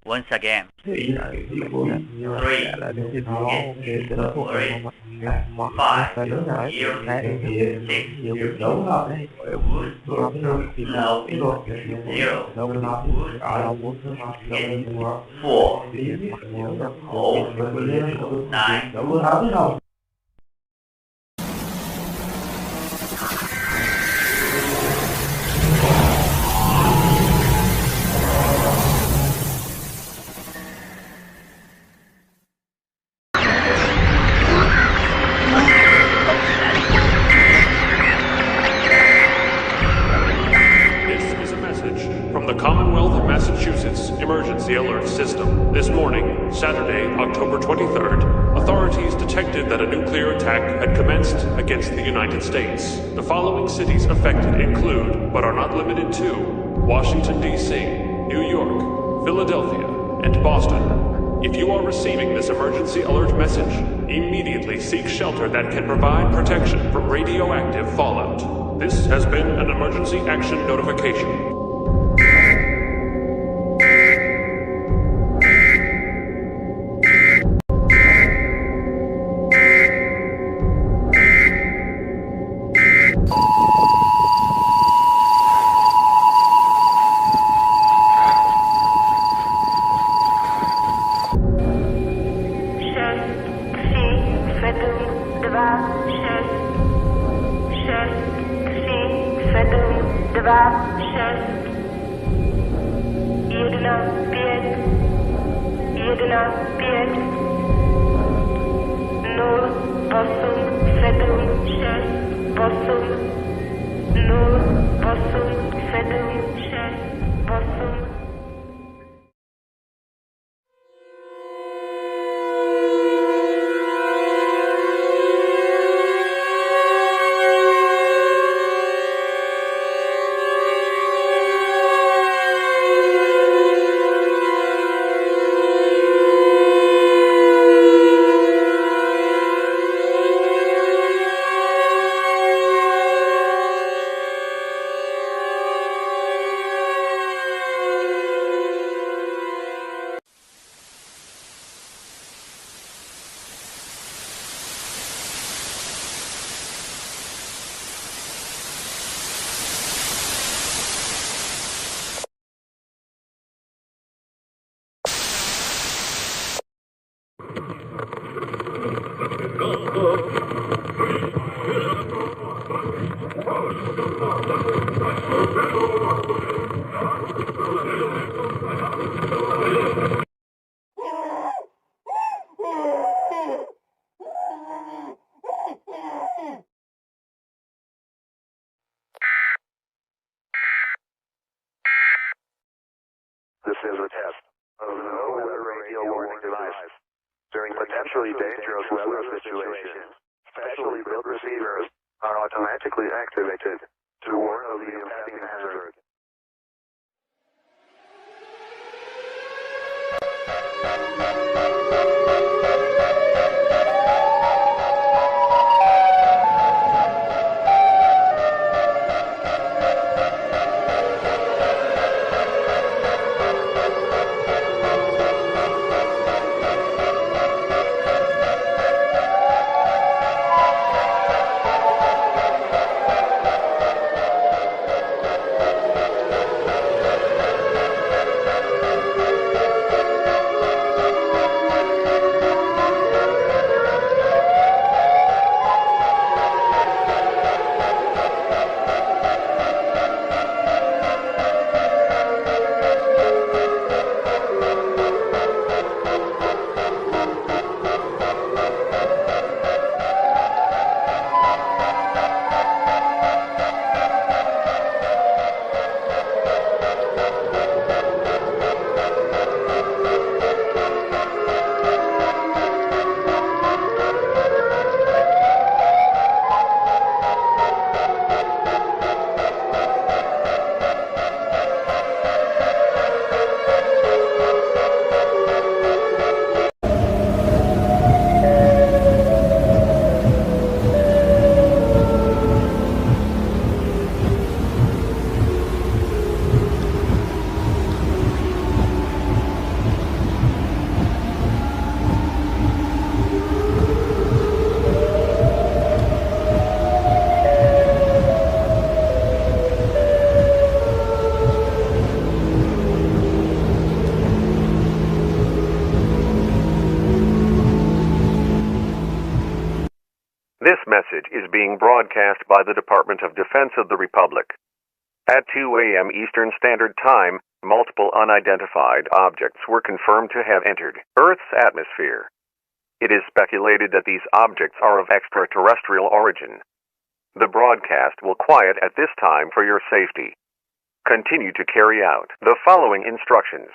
Once again. 3, 2, 1, 5, 0, 6, 9. Emergency alert system. This morning, Saturday, October 23rd, authorities detected that a nuclear attack had commenced against the United States. The following cities affected include, but are not limited to, Washington, D.C., New York, Philadelphia, and Boston. If you are receiving this emergency alert message, immediately seek shelter that can provide protection from radioactive fallout. This has been an emergency action notification. This is a test of the no-weather radio warning device. During potentially dangerous weather situations, specially built receivers are automatically activated to warn of the impending hazard. message is being broadcast by the Department of Defense of the Republic. At 2 a.m. Eastern Standard Time, multiple unidentified objects were confirmed to have entered Earth's atmosphere. It is speculated that these objects are of extraterrestrial origin. The broadcast will quiet at this time for your safety. Continue to carry out the following instructions.